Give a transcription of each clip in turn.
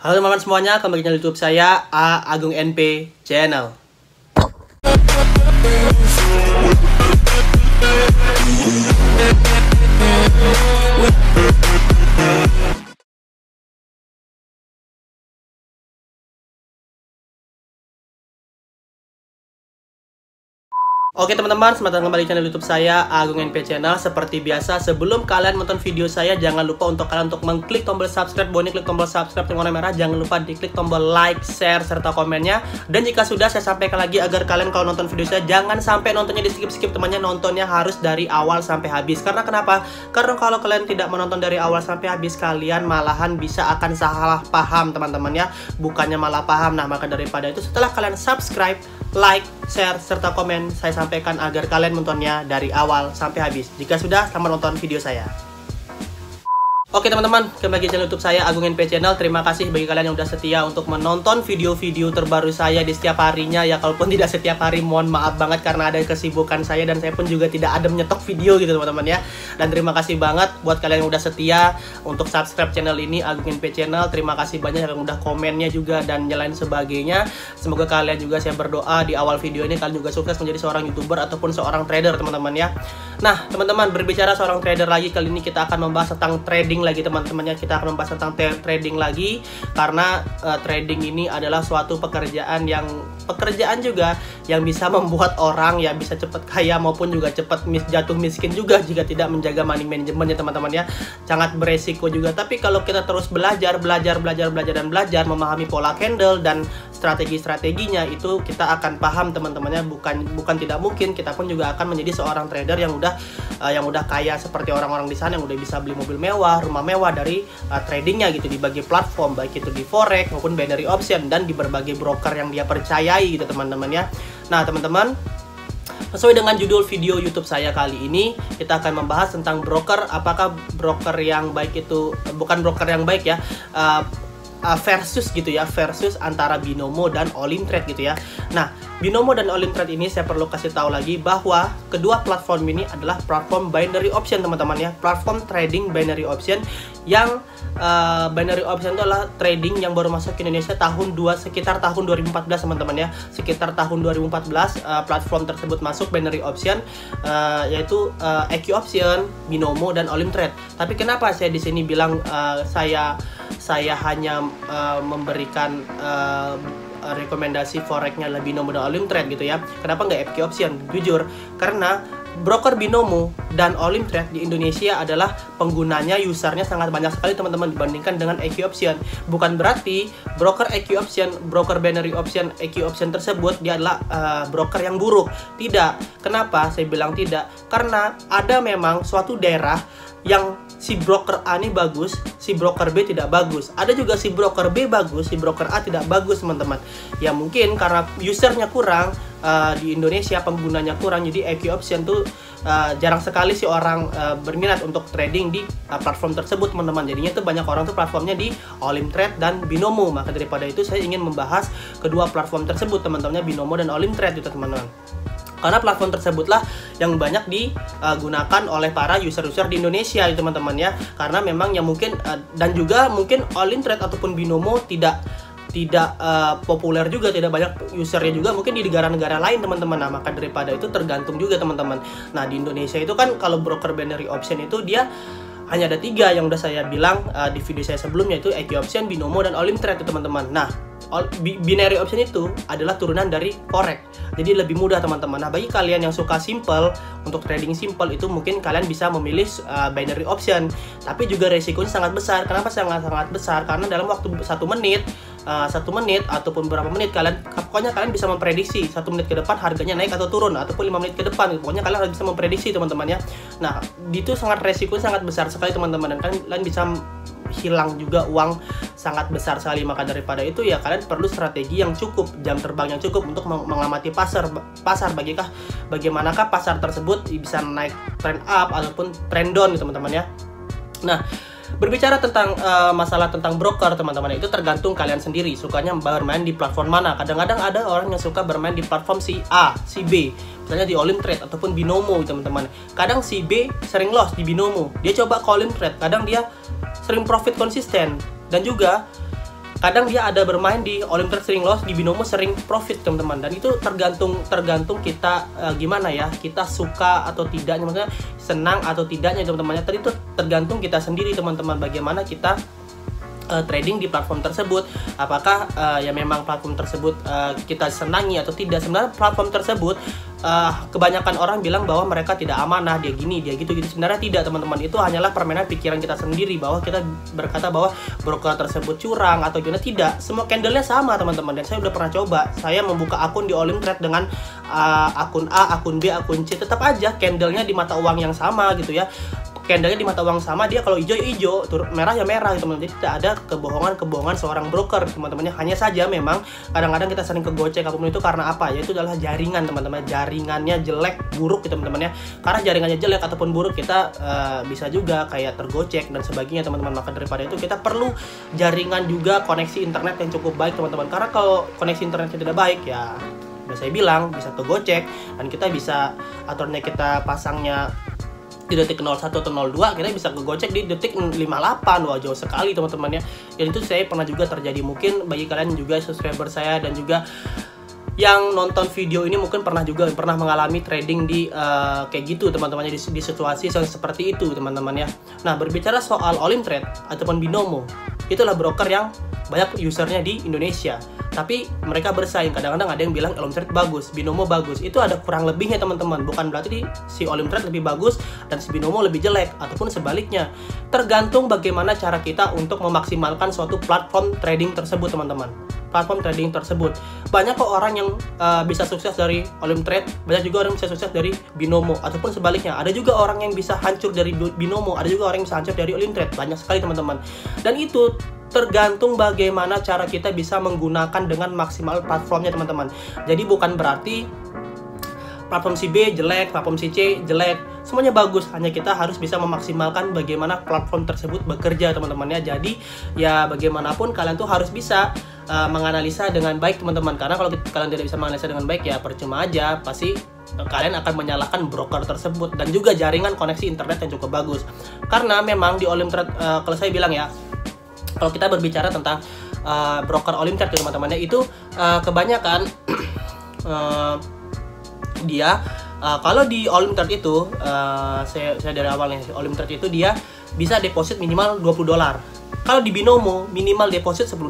Halo teman-teman semuanya, kembali ke YouTube saya A Agung NP Channel. Oke teman-teman, selamat datang kembali di channel YouTube saya Agung NP Channel. Seperti biasa, sebelum kalian nonton video saya, jangan lupa untuk kalian mengklik tombol subscribe. Klik tombol subscribe yang warna merah. Jangan lupa diklik tombol like, share, serta komennya. Dan jika sudah, saya sampaikan lagi agar kalian kalau nonton video saya jangan sampai nontonnya di skip-skip temannya. Nontonnya harus dari awal sampai habis. Karena kenapa? Karena kalau kalian tidak menonton dari awal sampai habis, kalian malahan bisa akan salah paham teman-teman ya. Bukannya malah paham. Nah, maka daripada itu setelah kalian subscribe, like, share, serta komen, saya sampaikan agar kalian menontonnya dari awal sampai habis. Jika sudah, selamat nonton video saya. Oke teman-teman, kembali ke channel YouTube saya Agung NP Channel. Terima kasih bagi kalian yang udah setia untuk menonton video-video terbaru saya di setiap harinya. Ya kalaupun tidak setiap hari, mohon maaf banget karena ada kesibukan saya dan saya pun juga tidak ada menyetok video gitu teman-teman ya. Dan terima kasih banget buat kalian yang udah setia untuk subscribe channel ini Agung NP Channel. Terima kasih banyak yang udah komennya juga dan nyalain sebagainya. Semoga kalian juga, saya berdoa di awal video ini kalian juga sukses menjadi seorang YouTuber ataupun seorang trader teman-teman ya. Nah teman-teman, berbicara seorang trader lagi, kali ini kita akan membahas tentang trading lagi teman-temannya. Kita akan membahas tentang trading lagi karena trading ini adalah suatu pekerjaan juga yang bisa membuat orang ya bisa cepat kaya maupun juga cepat jatuh miskin juga jika tidak menjaga money management ya teman-teman ya. Sangat beresiko juga, tapi kalau kita terus belajar memahami pola candle dan strategi-strateginya, itu kita akan paham teman-temannya. Bukan tidak mungkin kita pun juga akan menjadi seorang trader yang udah kaya seperti orang-orang di sana yang udah bisa beli mobil mewah, rumah mewah dari tradingnya gitu di berbagai platform, baik itu di forex maupun binary option dan di berbagai broker yang dia percayai gitu teman-teman ya. Nah teman-teman, sesuai dengan judul video YouTube saya kali ini, kita akan membahas tentang broker. Apakah broker yang baik itu bukan broker yang baik ya, versus antara Binomo dan Olimtrade gitu ya. Nah, Binomo dan Olimtrade ini saya perlu kasih tahu lagi bahwa kedua platform ini adalah platform binary option teman-teman ya. Platform trading binary option yang binary option itu adalah trading yang baru masuk ke Indonesia sekitar tahun 2014 teman-teman ya. Sekitar tahun 2014 platform tersebut masuk binary option, yaitu EQ Option, Binomo dan Olimtrade. Tapi kenapa saya di sini bilang saya hanya memberikan rekomendasi forexnya adalah Binomo dan Olimtrade gitu ya. Kenapa nggak EQ Option? Jujur, karena broker Binomo dan Olimtrade di Indonesia adalah penggunanya, usernya sangat banyak sekali teman-teman dibandingkan dengan EQ Option. Bukan berarti broker EQ Option, broker binary option EQ Option tersebut dia adalah broker yang buruk. Tidak. Kenapa saya bilang tidak? Karena ada memang suatu daerah yang si broker A ini bagus, si broker B tidak bagus. Ada juga si broker B bagus, si broker A tidak bagus teman-teman. Ya mungkin karena usernya kurang, di Indonesia penggunanya kurang, jadi EQ Option tuh jarang sekali sih orang berminat untuk trading di platform tersebut teman-teman. Jadinya tuh banyak orang tuh platformnya di Olimtrade dan Binomo. Maka daripada itu saya ingin membahas kedua platform tersebut teman-temannya, Binomo dan Olimtrade gitu teman-teman. Karena platform tersebutlah yang banyak digunakan oleh para user-user di Indonesia ya teman-teman ya. Karena memang yang mungkin dan juga mungkin Olimtrade ataupun Binomo tidak populer juga, tidak banyak usernya juga mungkin di negara-negara lain teman-teman. Nah maka daripada itu tergantung juga teman-teman. Nah di Indonesia itu kan kalau broker binary option itu dia hanya ada 3 yang udah saya bilang di video saya sebelumnya, itu EQ Option, Binomo dan Olimtrade teman-teman. Nah binary option itu adalah turunan dari forex, jadi lebih mudah teman-teman. Nah bagi kalian yang suka simple, untuk trading simple itu mungkin kalian bisa memilih binary option, tapi juga resikonya sangat besar. Kenapa sangat besar? Karena dalam waktu 1 menit ataupun berapa menit pokoknya kalian bisa memprediksi 1 menit ke depan harganya naik atau turun, ataupun 5 menit ke depan, pokoknya kalian harus bisa memprediksi teman-teman ya. Nah itu resikonya sangat besar sekali teman-teman, dan kalian bisa hilang juga uang sangat besar sekali. Maka daripada itu ya kalian perlu strategi yang cukup, jam terbang yang cukup untuk mengamati pasar bagaimanakah pasar tersebut bisa naik trend up ataupun trend down teman-teman ya. Nah berbicara tentang masalah tentang broker teman-teman, itu tergantung kalian sendiri sukanya bermain di platform mana. Kadang-kadang ada orang yang suka bermain di platform si A, si B, misalnya di Olimtrade ataupun Binomo teman-teman. Kadang si B sering loss di Binomo, dia coba ke Olimtrade, kadang dia sering profit konsisten. Dan juga kadang dia ada bermain di Olim Trade sering loss, di Binomo sering profit teman-teman. Dan itu tergantung kita gimana ya, kita suka atau tidaknya, maksudnya senang atau tidaknya teman-teman. Tadi itu tergantung kita sendiri teman-teman, bagaimana kita trading di platform tersebut. Apakah ya memang platform tersebut kita senangi atau tidak. Sebenarnya platform tersebut kebanyakan orang bilang bahwa mereka tidak amanah, dia gini, dia gitu. Sebenarnya tidak teman-teman, itu hanyalah permainan pikiran kita sendiri, bahwa kita berkata bahwa broker tersebut curang atau gimana. Tidak, semua candlenya sama teman-teman. Dan saya udah pernah coba, saya membuka akun di Olim Trade dengan akun A, akun B, akun C, tetap aja candlenya di mata uang yang sama gitu ya. Candlenya di mata uang sama, dia kalau hijau ya hijau, merah ya merah gitu teman-teman. Jadi tidak ada kebohongan seorang broker teman-temannya. Hanya saja memang kadang-kadang kita sering kegocek apapun itu karena apa ya, itu adalah jaringan teman-teman. Jaringannya jelek, buruk gitu teman-teman ya. Karena jaringannya jelek ataupun buruk, kita bisa juga kayak tergocek dan sebagainya teman-teman. Maka daripada itu kita perlu jaringan juga, koneksi internet yang cukup baik teman-teman. Karena kalau koneksi internetnya tidak baik ya, udah saya bilang bisa kegocek, dan kita bisa aturnya, kita pasangnya di detik 01 atau 02, kita bisa kegocek di detik 58. Wah, jauh sekali teman-teman ya. Dan itu saya pernah juga terjadi. Mungkin bagi kalian juga subscriber saya dan juga yang nonton video ini mungkin pernah mengalami trading di kayak gitu teman-teman, di situasi seperti itu teman-teman ya. Nah, berbicara soal Olim Trade ataupun Binomo, itulah broker yang banyak usernya di Indonesia. Tapi mereka bersaing, kadang-kadang ada yang bilang Olim Trade bagus, Binomo bagus. Itu ada kurang lebihnya teman-teman. Bukan berarti si Olim Trade lebih bagus dan si Binomo lebih jelek, ataupun sebaliknya. Tergantung bagaimana cara kita untuk memaksimalkan suatu platform trading tersebut teman-teman. Platform trading tersebut, banyak kok orang yang bisa sukses dari Olim Trade, banyak juga orang yang bisa sukses dari Binomo, ataupun sebaliknya. Ada juga orang yang bisa hancur dari Binomo, ada juga orang yang bisa hancur dari Olim Trade. Banyak sekali teman-teman. Dan itu tergantung bagaimana cara kita bisa menggunakan dengan maksimal platformnya teman-teman. Jadi bukan berarti platform si B jelek, platform si C jelek, semuanya bagus. Hanya kita harus bisa memaksimalkan bagaimana platform tersebut bekerja teman-teman ya. Jadi ya bagaimanapun kalian tuh harus bisa menganalisa dengan baik teman-teman. Karena kalau kalian tidak bisa menganalisa dengan baik ya percuma aja, pasti kalian akan menyalahkan broker tersebut. Dan juga jaringan koneksi internet yang cukup bagus. Karena memang di Olim Trade, kalau saya bilang ya, kalau kita berbicara tentang broker Olim Trade teman-temannya, itu kebanyakan dia kalau di Olim Trade itu saya dari awal nih, Olim Trade itu dia bisa deposit minimal $20. Kalau di Binomo minimal deposit $10.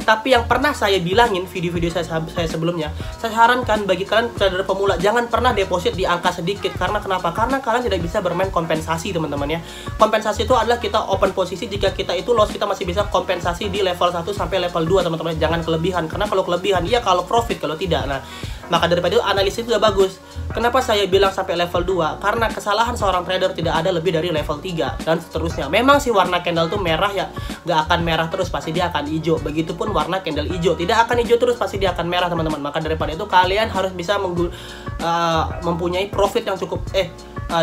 Tapi yang pernah saya bilangin video-video saya sebelumnya, saya sarankan bagi kalian trader pemula jangan pernah deposit di angka sedikit. Karena kenapa? Karena kalian tidak bisa bermain kompensasi teman-teman ya. Kompensasi itu adalah kita open posisi, jika kita itu loss kita masih bisa kompensasi di level 1 sampai level 2 teman-teman. Jangan kelebihan, karena kalau kelebihan iya, kalau profit, kalau tidak. Nah, maka daripada itu analisis itu udah bagus. Kenapa saya bilang sampai level 2? Karena kesalahan seorang trader tidak ada lebih dari level 3 dan seterusnya. Memang si warna candle tuh merah ya, nggak akan merah terus, pasti dia akan hijau. Begitupun warna candle hijau, tidak akan hijau terus, pasti dia akan merah teman-teman. Maka daripada itu kalian harus bisa mempunyai profit yang cukup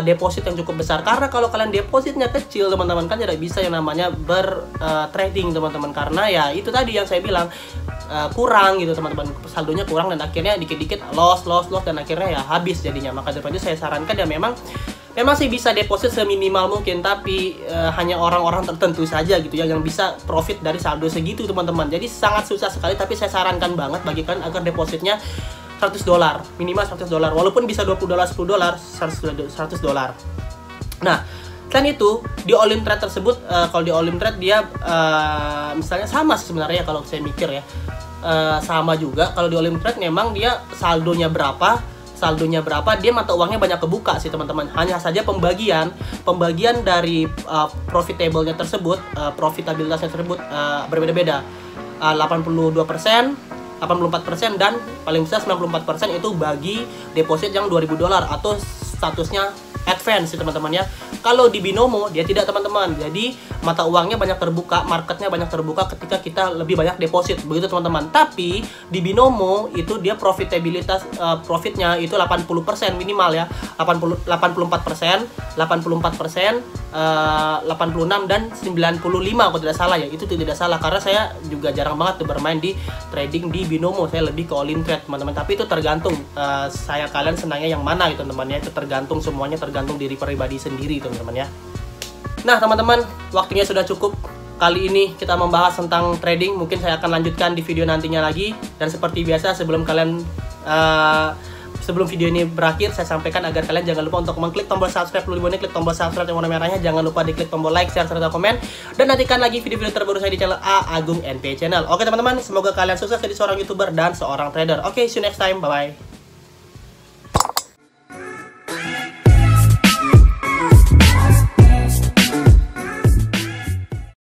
deposit yang cukup besar. Karena kalau kalian depositnya kecil teman-teman, kan tidak bisa yang namanya trading teman-teman. Karena ya itu tadi yang saya bilang, kurang gitu teman-teman, saldonya kurang dan akhirnya dikit-dikit loss dan akhirnya ya habis jadinya. Maka daripada itu saya sarankan ya memang sih bisa deposit seminimal mungkin, tapi hanya orang-orang tertentu saja gitu ya yang bisa profit dari saldo segitu teman-teman. Jadi sangat susah sekali, tapi saya sarankan banget bagi kalian agar depositnya $100, minimal $100, walaupun bisa $20, $10, $100. Nah, selain itu di Olim Trade tersebut, kalau di Olim Trade dia misalnya sama sih sebenarnya kalau saya mikir ya, sama juga. Kalau di Olim Trade memang dia saldonya berapa, dia mata uangnya banyak kebuka sih teman-teman. Hanya saja pembagian dari profitable-nya tersebut, profitabilitasnya tersebut berbeda-beda. 82%, 84% dan paling besar 94% itu bagi deposit yang $2.000 atau statusnya advance sih teman-teman ya. Kalau di Binomo dia tidak teman-teman. Jadi mata uangnya banyak terbuka, marketnya banyak terbuka ketika kita lebih banyak deposit, begitu teman-teman. Tapi di Binomo itu dia profitabilitas profitnya itu 80% minimal ya. 84%, 86 dan 95 kalau tidak salah ya. Itu tidak salah karena saya juga jarang banget bermain di trading di Binomo. Saya lebih ke Olim Trade teman-teman. Tapi itu tergantung kalian senangnya yang mana gitu teman-teman ya. Itu tergantung, semuanya tergantung diri pribadi sendiri teman-teman ya. Nah teman-teman, waktunya sudah cukup. kali ini kita membahas tentang trading. Mungkin saya akan lanjutkan di video nantinya lagi. Dan seperti biasa sebelum video ini berakhir, saya sampaikan agar kalian jangan lupa untuk mengklik tombol subscribe dulu, klik tombol subscribe yang warna merahnya, jangan lupa diklik tombol like, share, serta komen, dan nantikan lagi video-video terbaru saya di channel A Agung NP Channel. Oke teman-teman, semoga kalian sukses jadi seorang YouTuber dan seorang trader. Oke, see you next time, bye-bye.